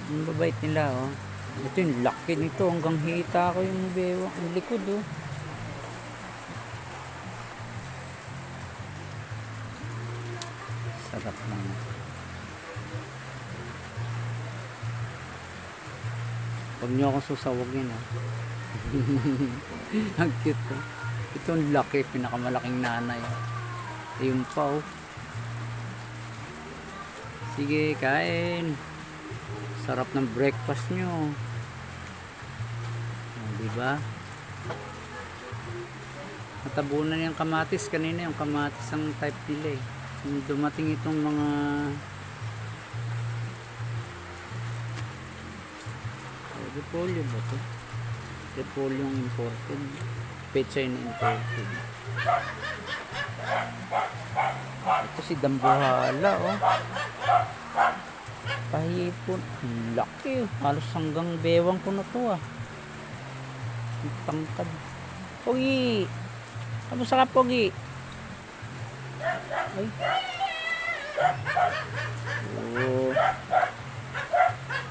Ang babait nila, oh. Ito yung laki nito. Hanggang hita ko yung bewang. Ang likod, oh. Sarap lang. Huwag nyo akong susawagin, oh. Ang cute, oh. Ito ang laki. Pinakamalaking nanay. Ayun pa, oh. Sige, kain. Sarap ng breakfast nyo. Diba? Natabunan yung kamatis kanina. Yung kamatis ang type nila, eh. Yung dumating itong mga repolyo ba ito? Repolyo yung imported. Pechay na imported. Ito si Dambuhala, oh. Pahipon. Laki, oh. Halos hanggang bewang ko na to, ah. Ang tangkad. Pogi! Kamusta ka, Pogi? Ay. Oh.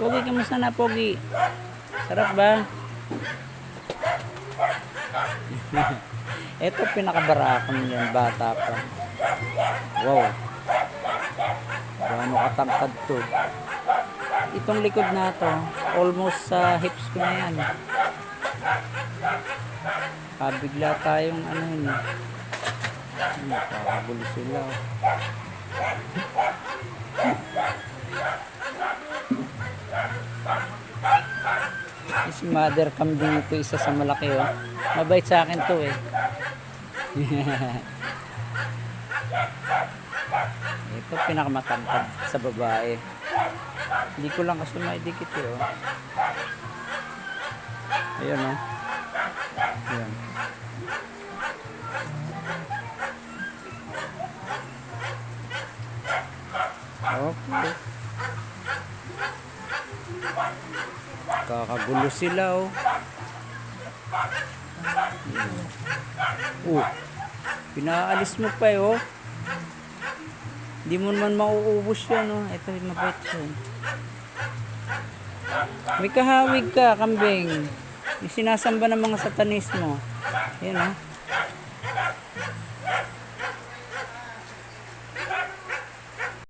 Pogi, kamusta na, Pogi? Sarap ba? Ito pinakabarakon yan, bata pa. Wow. Gano'ng katangkad to. Itong likod na to, almost sa hips ko na yan. Bigla tayong ano yun. Nakakagulo sila. Si mother kambing ito, isa sa malaki, oh. Mabait sa akin to, eh. Ito pinakamatangkad sa babae. Hindi ko lang kasi maidikit, eh, oh. Ayun, oh. Ayun. Okay. Kakagulo sila, oh. Oh. Pinaalis mo pa, oh. Hindi mo naman mauubos yan, oh. Ito yung mabait siya. May kahawig ka, kambing. Yung sinasamba ng mga satanismo. Yan, oh.